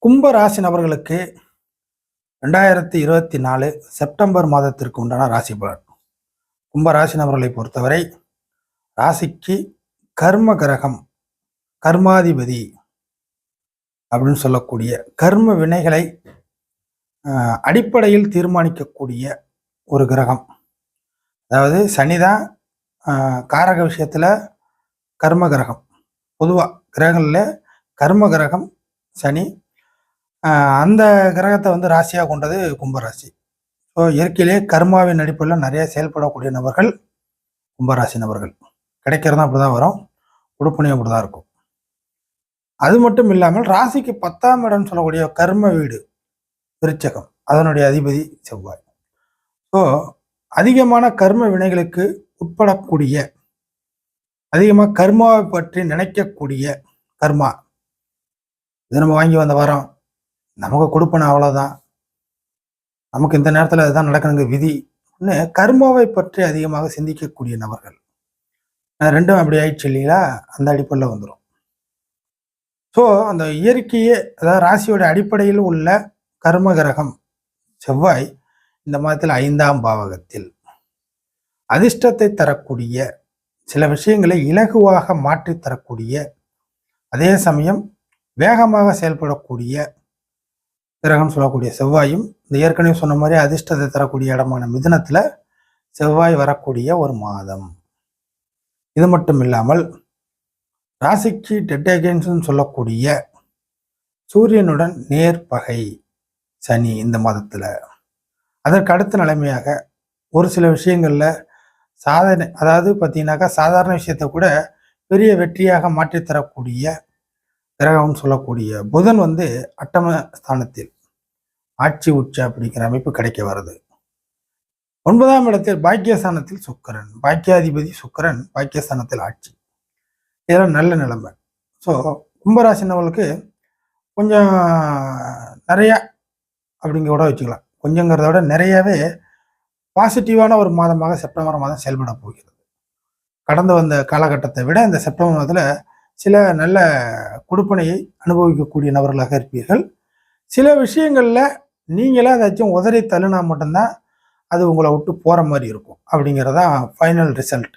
கும்ப ராசி நபர்களுக்கு 2024 செப்டம்பர் மாதத்திற்கு உண்டான ராசி பலன். கும்ப ராசி நபர்களை பொறுத்தவரை ராசிக்கு கர்ம கிரகம், கர்மாதிபதி அப்படின்னு சொல்லக்கூடிய கர்ம வினைகளை அடிப்படையில் தீர்மானிக்கக்கூடிய ஒரு கிரகம். அதாவது சனிதான் காரக விஷயத்துல கர்ம கிரகம். பொதுவாக கிரகங்களில் கர்ம கிரகம் சனி. அந்த கிரகத்தை ராசியாக கொண்டது கும்பராசி. ஸோ இயற்கையிலே கர்மாவின் அடிப்படையில் நிறைய செயல்படக்கூடிய நபர்கள் கும்பராசி நபர்கள். கிடைக்கிறதா அப்படிதான் வரும், கொடுப்பனையும் அப்படிதான் இருக்கும். அது மட்டும் இல்லாமல் ராசிக்கு 10ஆம் இடம் சொல்லக்கூடிய கர்ம வீடு விருச்சகம், அதனுடைய அதிபதி செவ்வாய். ஸோ அதிகமான கர்ம வினைகளுக்கு உட்படக்கூடிய, அதிகமாக கர்மாவை பற்றி நினைக்கக்கூடிய கர்மா, இது நம்ம வாங்கி வந்த வரோம், நமக்கு கொடுப்பன அவ்வளோதான், நமக்கு இந்த நேரத்தில் அதுதான் நடக்கணுங்க விதி, கர்மாவை பற்றி அதிகமாக சிந்திக்கக்கூடிய நபர்கள். ரெண்டும் அப்படி ஆயிடுச்சு இல்லைங்களா, அந்த அடிப்படையில் வந்துடும். ஸோ அந்த இயற்கையே, அதாவது ராசியோட அடிப்படையில் உள்ள கர்ம கிரகம் செவ்வாய் இந்த மாதத்தில் 5ஆம் பாவகத்தில் அதிர்ஷ்டத்தை தரக்கூடிய, சில விஷயங்களை இலகுவாக மாற்றி தரக்கூடிய, அதே சமயம் வேகமாக செயல்படக்கூடிய கிரகம் சொல்லக்கூடிய செவ்வாயும், இந்த ஏற்கனவே சொன்ன மாதிரி அதிர்ஷ்டத்தை தரக்கூடிய இடமான மிதுனத்துல செவ்வாய் வரக்கூடிய ஒரு மாதம். இது மட்டும் இல்லாமல் ராசிக்கு டெட் அகெயின்ஸ்னு சொல்லக்கூடிய சூரியனுடன் நேர்பகை சனி இந்த மாதத்துல. அதற்கு அடுத்த நிலைமையாக ஒரு சில விஷயங்கள்ல சாதனை, அதாவது பார்த்தீங்கன்னாக்கா சாதாரண விஷயத்தை கூட பெரிய வெற்றியாக மாற்றித்தரக்கூடிய கிரகம்னு சொல்லக்கூடிய புதன் அட்டம ஸ்தானத்தில் ஆட்சி உச்ச அப்படிங்கிற அமைப்பு கிடைக்க வருது. 9ஆம் இடத்தில் பாக்கியஸ்தானத்தில் சுக்கிரன், பாக்கியாதிபதி சுக்கிரன் பாக்கியஸ்தானத்தில் ஆட்சி. இதெல்லாம் நல்ல நிலைமை. ஸோ கும்பராசினவர்களுக்கு கொஞ்சம் நிறையா அப்படிங்க கூட வச்சுக்கலாம். கொஞ்சங்கிறத விட நிறையவே பாசிட்டிவான ஒரு மாதமாக செப்டம்பர் மாதம் செயல்பட போகிறது. கடந்து வந்த காலகட்டத்தை விட இந்த செப்டம்பர் மாதத்தில் சில நல்ல கொடுப்பனையை அனுபவிக்கக்கூடிய நபர்களாக இருப்பீர்கள். சில விஷயங்களில் நீங்களே ஏதாச்சும் உதறி தள்ளுனா மட்டும்தான் அது உங்களை விட்டு போகிற மாதிரி இருக்கும் அப்படிங்கிறதான் ஃபைனல் ரிசல்ட்.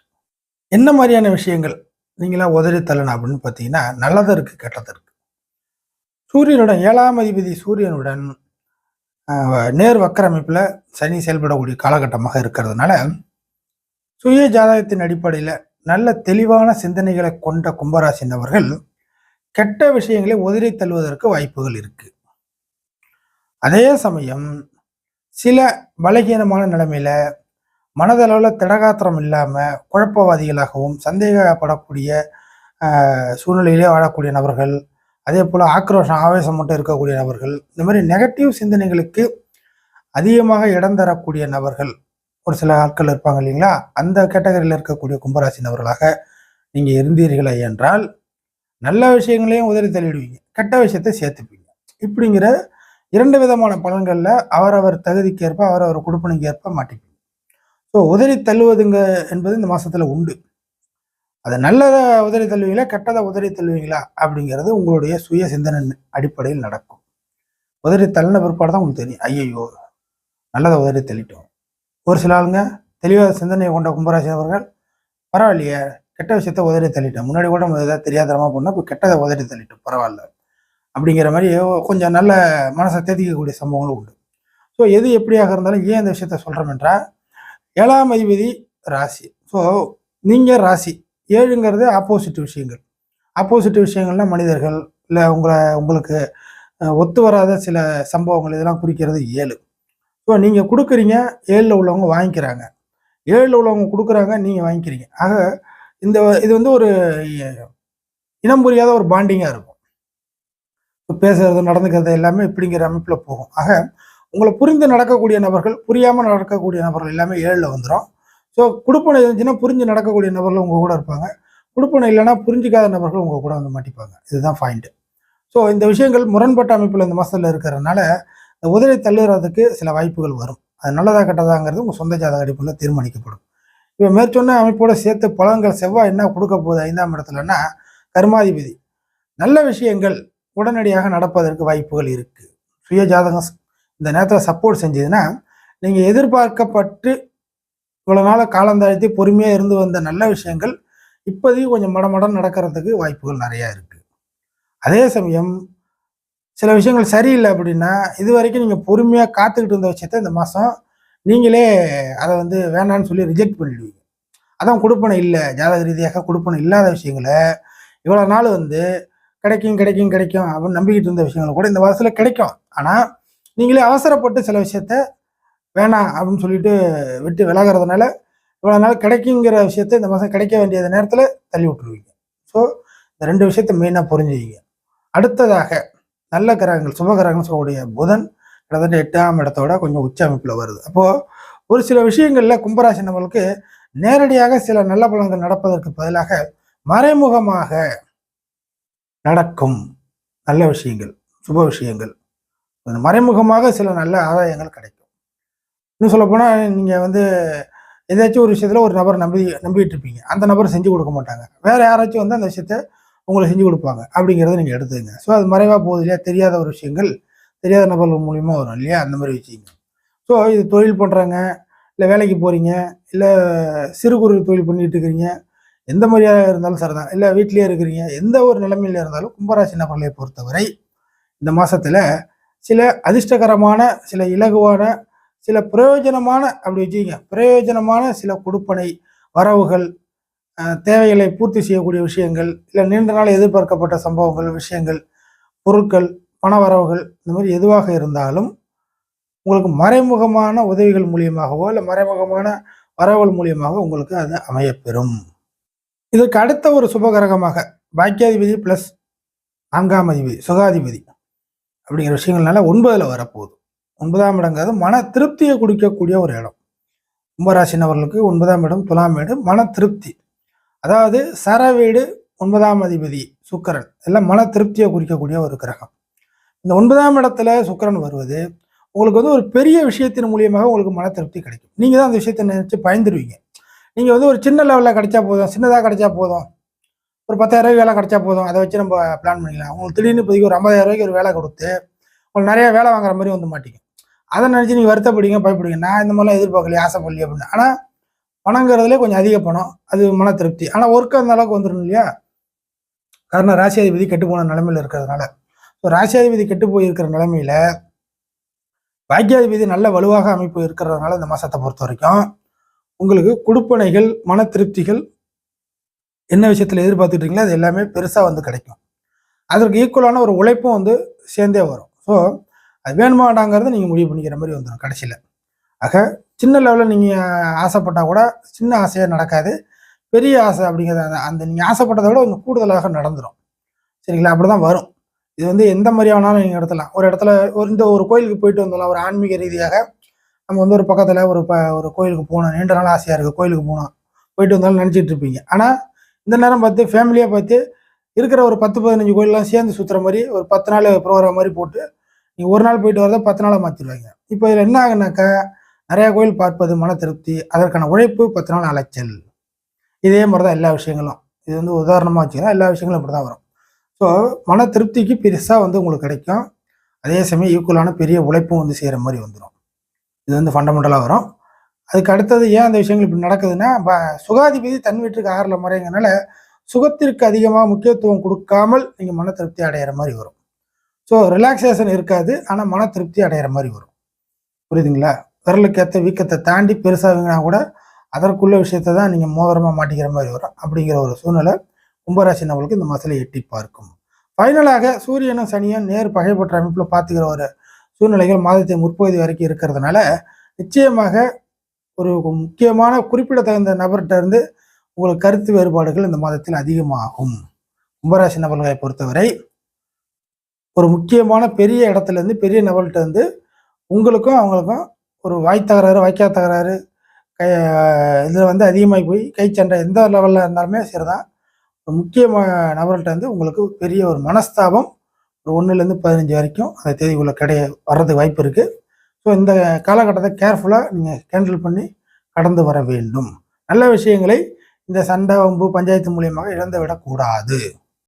என்ன மாதிரியான விஷயங்கள் நீங்களா உதறி தள்ளுனா அப்படின்னு பார்த்தீங்கன்னா, நல்லது இருக்குது, கெட்டது இருக்குது. சூரியனுடன் 7ஆம் அதிபதி சூரியனுடன் நேர் வக்கர அமைப்பில் சனி செயல்படக்கூடிய காலகட்டமாக இருக்கிறதுனால சுய ஜாதகத்தின் அடிப்படையில் நல்ல தெளிவான சிந்தனைகளை கொண்ட கும்பராசி நபர்கள் கெட்ட விஷயங்களை உதறி தள்ளுவதற்கு வாய்ப்புகள் இருக்கு. அதே சமயம் சில பலகீனமான நிலைமையில மனதளவில் திடகாத்திரம் இல்லாமல் குழப்பவாதிகளாகவும் சந்தேகப்படக்கூடிய சூழ்நிலையிலே வாழக்கூடிய நபர்கள், அதே போல் ஆக்ரோஷம் ஆவேசம் மட்டும் இருக்கக்கூடிய நபர்கள், இந்த மாதிரி நெகட்டிவ் சிந்தனைகளுக்கு அதிகமாக இடம் தரக்கூடிய நபர்கள் ஒரு சில ஆட்கள் இருப்பாங்க இல்லைங்களா, அந்த கேட்டகரியில் இருக்கக்கூடிய கும்பராசி நபர்களாக நீங்கள் இருந்தீர்களே என்றால் நல்ல விஷயங்களையும் உதறி தள்ளிடுவீங்க, கெட்ட விஷயத்தை சேர்த்துப்பீங்க. இப்படிங்கிற 2 விதமான பலன்களில் அவரவர் தகுதிக்கு ஏற்ப, அவரவர் கொடுப்பனைக்கு ஏற்ப மாட்டிப்பீங்க. ஸோ உதறி தள்ளுவதுங்க என்பது இந்த மாதத்தில் உண்டு. அதை நல்லதை உதறி தள்ளுவீங்களா, கெட்டதை உதறி தள்ளுவீங்களா அப்படிங்கிறது உங்களுடைய சுய சிந்தனை அடிப்படையில் நடக்கும். உதறி தள்ளின பிற்பாடு தான் உங்களுக்கு தெரியும், ஐயையோ நல்லதை உதறி தள்ளிட்டோம். ஒரு சில ஆளுங்க தெளிவாக சிந்தனையை கொண்ட கும்பராசி நபர்கள், பரவாயில்லையே கெட்ட விஷயத்த உதறி தள்ளிட்டோம், முன்னாடி கூட ஏதாவது தெரியாதரமாக பண்ணால் இப்போ கெட்டதை உதறி தள்ளிட்டோம் பரவாயில்ல அப்படிங்கிற மாதிரி கொஞ்சம் நல்ல மனசை தேதிக்கக்கூடிய சம்பவங்களும் உண்டு. ஸோ எது எப்படியாக இருந்தாலும் ஏன் இந்த விஷயத்த சொல்கிறோம் என்றால், 7ஆம் அதிபதி ராசி. ஸோ நீங்கள் ராசி 7ங்கிறது ஆப்போசிட் விஷயங்கள். ஆப்போசிட் விஷயங்கள்லாம் மனிதர்கள், இல்லை உங்களுக்கு ஒத்து வராத சில சம்பவங்கள், இதெல்லாம் குறிக்கிறது 7. ஸோ நீங்கள் கொடுக்குறீங்க, 7ல் உள்ளவங்க வாங்கிக்கிறாங்க, 7ல் உள்ளவங்க கொடுக்குறாங்க, நீங்கள் வாங்கிக்கிறீங்க. ஆக இது ஒரு இனம் புரியாத ஒரு பாண்டிங்காக இருக்கும். பேசுறது நடந்துக்கிறது எல்லாமே இப்படிங்கிற அமைப்பில் போகும். ஆக உங்களை புரிந்து நடக்கக்கூடிய நபர்கள், புரியாமல் நடக்கக்கூடிய நபர்கள் எல்லாமே 7ல் வந்துடும். ஸோ கொடுப்பனை இருந்துச்சுன்னா புரிஞ்சு நடக்கக்கூடிய நபர்கள் உங்கள் கூட இருப்பாங்க, கொடுப்பனை இல்லைன்னா புரிஞ்சிக்காத நபர்கள் உங்கள் கூட மாட்டிப்பாங்க. இதுதான் பாயிண்ட். ஸோ இந்த விஷயங்கள் முரண்பட்ட அமைப்பில் இந்த மாதத்தில் இருக்கிறதுனால உதறி தள்ளுறதுக்கு சில வாய்ப்புகள் வரும். அது நல்லதா கெட்டதாங்கிறது உங்கள் சொந்த ஜாதக அடிப்படையில் தீர்மானிக்கப்படும். இப்போ மேற்சொன்ன அமைப்போட சேர்த்து பலன்கள் செவ்வாய் என்ன கொடுக்க போகுது 5ஆம் இடத்துலன்னா, கர்மாதிபதி நல்ல விஷயங்கள் உடனடியாக நடப்பதற்கு வாய்ப்புகள் இருக்குது. சுய ஜாதகம் இந்த நேரத்தில் சப்போர்ட் செஞ்சதுன்னா நீங்கள் எதிர்பார்க்கப்பட்டு இவ்வளோ நாள் காலந்தாழ்த்தி பொறுமையாக இருந்து வந்த நல்ல விஷயங்கள் இப்போதைக்கு கொஞ்சம் மடமடம் நடக்கிறதுக்கு வாய்ப்புகள் நிறையா இருக்குது. அதே சமயம் சில விஷயங்கள் சரியில்லை அப்படின்னா இது வரைக்கும் நீங்கள் பொறுமையாக காத்துக்கிட்டு இருந்த விஷயத்த இந்த மாதம் நீங்களே அதை வந்து வேணான்னு சொல்லி ரிஜெக்ட் பண்ணிடுவீங்க. அதான் கொடுப்பனை இல்லை, ஜாதக ரீதியாக கொடுப்பனை இல்லாத விஷயங்களை இவ்வளோ நாள் வந்து கிடைக்கும் கிடைக்கும் கிடைக்கும் அப்படின்னு நம்பிக்கிட்டு இருந்த விஷயங்கள் கூட இந்த வருஷத்தில் கிடைக்கும். ஆனால் நீங்களே அவசரப்பட்டு சில விஷயத்த வேணாம் அப்படின்னு சொல்லிட்டு விட்டு விலகிறதுனால இவ்வளோ நாள் கிடைக்குங்கிற விஷயத்த இந்த மாதம் கிடைக்க வேண்டியது நேரத்தில் தள்ளி விட்டுருவீங்க. ஸோ இந்த 2 விஷயத்த மெயினாக புரிஞ்சுக்கிங்க. அடுத்ததாக நல்ல கிரகங்கள் சுப கிரகங்கள் சொல்லக்கூடிய புதன் கிட்டத்தட்ட 8ஆம் இடத்தோட கொஞ்சம் உச்ச அமைப்பில் வருது. அப்போது ஒரு சில விஷயங்களில் கும்பராசி நம்மளுக்கு நேரடியாக சில நல்ல பலன்கள் நடப்பதற்கு பதிலாக மறைமுகமாக நடக்கும் நல்ல விஷயங்கள் சுப விஷயங்கள் மறைமுகமாக சில நல்ல ஆதாயங்கள் கிடைக்கும். இன்னும் சொல்லப்போனால் நீங்கள் வந்து ஏதாச்சும் ஒரு விஷயத்தில் ஒரு நபர் நம்பிட்டு இருப்பீங்க, அந்த நபர் செஞ்சு கொடுக்க மாட்டாங்க, வேறு யாராச்சும் வந்து அந்த விஷயத்த உங்களுக்கு செஞ்சு கொடுப்பாங்க அப்படிங்கிறத நீங்கள் எடுத்துக்கங்க. ஸோ அது மறைவாக போகுது இல்லையா, தெரியாத ஒரு விஷயங்கள் தெரியாத நபர்கள் மூலியமாக வரும் இல்லையா, அந்த மாதிரி விஷயங்கள். ஸோ இது தொழில் பண்ணுறாங்க, இல்லை வேலைக்கு போகிறீங்க, இல்லை சிறு குறு தொழில் பண்ணிகிட்டு இருக்கிறீங்க, எந்த மாதிரியாக இருந்தாலும் சரிதான், இல்லை வீட்டிலேயே இருக்கிறீங்க, எந்த ஒரு நிலைமையில் இருந்தாலும் கும்பராசி நபர்களை பொறுத்தவரை இந்த மாதத்தில் சில அதிர்ஷ்டகரமான சில இலகுவான சில பிரயோஜனமான அப்படி வச்சுக்கிங்க பிரயோஜனமான சில கொடுப்பனை வரவுகள் தேவைகளை பூர்த்தி செய்யக்கூடிய விஷயங்கள், இல்லை நீண்ட நாள் எதிர்பார்க்கப்பட்ட சம்பவங்கள் விஷயங்கள் பொருட்கள் பண வரவுகள் இந்த மாதிரி எதுவாக இருந்தாலும் உங்களுக்கு மறைமுகமான உதவிகள் மூலியமாகவோ இல்லை மறைமுகமான வரவுகள் மூலியமாக உங்களுக்கு அது அமையப்பெறும். இதற்கு அடுத்த ஒரு சுபகிரகமாக பாக்கியாதிபதி ப்ளஸ் 4ஆம் அதிபதி சுகாதிபதி அப்படிங்கிற விஷயங்கள்னால 9ல் வரப்போகுது. 9ஆம் இடங்கிறது மன திருப்தியை கொடுக்கக்கூடிய ஒரு இடம். கும்பராசி நபர்களுக்கு 9ஆம் இடம் துலாம் வீடு மன திருப்தி, அதாவது சர வீடு 9ஆம் அதிபதி சுக்கிரன் எல்லாம் மன திருப்தியை குறிக்கக்கூடிய ஒரு கிரகம். இந்த 9ஆம் இடத்துல சுக்கிரன் வருவது உங்களுக்கு வந்து ஒரு பெரிய விஷயத்தின் மூலியமாக உங்களுக்கு மன திருப்தி கிடைக்கும். நீங்கள் தான் அந்த விஷயத்தை நினைச்சு பயந்துருவீங்க. நீங்கள் வந்து ஒரு சின்ன லெவலில் கிடைச்சா போதும், சின்னதாக கிடைச்சா போதும், ஒரு 10,000 வேலை கிடைச்சா போதும், அதை வச்சு நம்ம பிளான் பண்ணிக்கலாம். உங்களுக்கு திடீர்னு இப்போதைக்கு ஒரு 50,000 ஒரு வேலை கொடுத்து உங்களுக்கு நிறைய வேலை வாங்குற மாதிரி வந்து மாட்டிக்கும். அதை நினச்சி நீங்கள் வருத்தப்படுவீங்க, பயப்படுவீங்க, நான் இந்த மாதிரிலாம் எதிர்பார்க்கலையே ஆசைப்படலையே அப்படின்னு. ஆனால் பணங்கிறதுலே கொஞ்சம் அதிக பணம், அது மன திருப்தி. ஆனால் ஒர்க்கு அந்த அளவுக்கு வந்துடும் இல்லையா, காரணம் ராசியாதிபதி கெட்டு போன நிலைமையில் இருக்கிறதுனால. ஸோ ராசியாதிபதி கெட்டு போயிருக்கிற நிலைமையில பாக்கியாதிபதி நல்ல வலுவாக அமைப்பு இருக்கிறதுனால இந்த மாதத்தை பொறுத்த வரைக்கும் உங்களுக்கு கொடுப்பனைகள் மன திருப்திகள் என்ன விஷயத்தில் எதிர்பார்த்துட்டு இருக்கீங்களோ அது எல்லாமே பெருசாக வந்து கிடைக்கும். அதற்கு ஈக்குவலான ஒரு உழைப்பும் வந்து சேர்ந்தே வரும். ஸோ அது வேணுமாடாங்கிறத நீங்கள் முடிவு பண்ணிக்கிற மாதிரி வந்துடும் கடைசியில். ஆக சின்ன லெவலில் நீங்கள் ஆசைப்பட்டால் கூட சின்ன ஆசையாக நடக்காது, பெரிய ஆசை அப்படிங்கிறது அந்த நீங்கள் ஆசைப்பட்டதை விட கொஞ்சம் கூடுதலாக நடந்துடும். சரிங்களா, அப்படி தான் வரும். இது வந்து எந்த மாதிரியானாலும் நீங்கள் நடத்தலாம். ஒரு இடத்துல ஒரு கோயிலுக்கு போயிட்டு வந்துடலாம், ஒரு ஆன்மீக ரீதியாக நம்ம வந்து ஒரு பக்கத்தில் ஒரு கோயிலுக்கு போகணும், நீண்ட நாள் ஆசையாக இருக்குது கோயிலுக்கு போயிட்டு வந்தாலும் நினச்சிட்டு இருப்பீங்க. ஆனால் இந்த நேரம் பார்த்து ஃபேமிலியாக பார்த்து இருக்கிற ஒரு 10-15 கோயிலெலாம் சேர்ந்து சுற்றுற மாதிரி ஒரு 10 நாள் ப்ரோக்ராம் மாதிரி போட்டு நீங்கள் ஒரு நாள் போயிட்டு வரதை 10 நாளாக மாற்றிடுவாங்க. இப்போ இதில் என்ன ஆகுனாக்கா நிறையா கோயில் பார்ப்பது மன திருப்தி, அதற்கான உழைப்பு 10 நாள் அலைச்சல். இதே மாதிரி தான் எல்லா விஷயங்களும். இது வந்து உதாரணமாக வச்சுக்கலாம், எல்லா விஷயங்களும் இப்படி தான் வரும். ஸோ மன திருப்திக்கு பெருசாக வந்து உங்களுக்கு கிடைக்கும், அதே சமயம் ஈக்குவலான பெரிய உழைப்பும் வந்து செய்கிற மாதிரி வந்துடும். இது வந்து ஃபண்டமெண்டலாக வரும். அதுக்கு அடுத்தது ஏன் அந்த விஷயங்கள் இப்படி நடக்குதுன்னா சுகாதிபதி தன் வீட்டுக்கு 6ல் மறைங்கிறனால சுகத்திற்கு அதிகமாக முக்கியத்துவம் கொடுக்காமல் நீங்கள் மன திருப்தி அடைகிற மாதிரி வரும். ஸோ ரிலாக்ஸேஷன் இருக்காது, ஆனால் மன திருப்தி அடைகிற மாதிரி வரும். புரியுதுங்களா, விரலுக்கேற்ற வீக்கத்தை தாண்டி பெருசாகுங்கன்னா கூட அதற்குள்ள விஷயத்தை தான் நீங்கள் மோதிரமாக மாட்டிக்கிற மாதிரி வரும். அப்படிங்கிற ஒரு சூழ்நிலை கும்பராசி நம்மளுக்கு இந்த மாதத்தில் எட்டி பார்க்கும். ஃபைனலாக சூரியனும் சனியும் நேர் பகைப்பற்ற அமைப்பில் பார்த்துக்கிற ஒரு சூழ்நிலைகள் மாதத்தை முற்பகுதி வரைக்கும் இருக்கிறதுனால நிச்சயமாக ஒரு முக்கியமான குறிப்பிடத்தகுந்த நபர்கிட்ட இருந்து உங்களுக்கு கருத்து வேறுபாடுகள் இந்த மாதத்தில் அதிகமாகும். கும்பராசி நபர்களை பொறுத்தவரை ஒரு முக்கியமான பெரிய இடத்துலேருந்து பெரிய நபர்கிட்ட இருந்து உங்களுக்கும் அவங்களுக்கும் ஒரு வாய் தகராறு வாய்க்கா தகராறு இதில் வந்து அதிகமாகி போய் கை சண்டை எந்த லெவலில் இருந்தாலுமே சரிதான், ஒரு முக்கியமான நபர்கிட்ட இருந்து உங்களுக்கு பெரிய ஒரு மனஸ்தாபம் ஒரு 1லேருந்து 15 வரைக்கும் அந்த தேதிக்குள்ளே வர்றதுக்கு வாய்ப்பு இருக்குது. ஸோ இந்த காலகட்டத்தை கேர்ஃபுல்லாக நீங்கள் ஹேண்டில் பண்ணி கடந்து வர வேண்டும். நல்ல விஷயங்களை இந்த சண்டை வம்பு பஞ்சாயத்து மூலியமாக இழந்து விடக்கூடாது.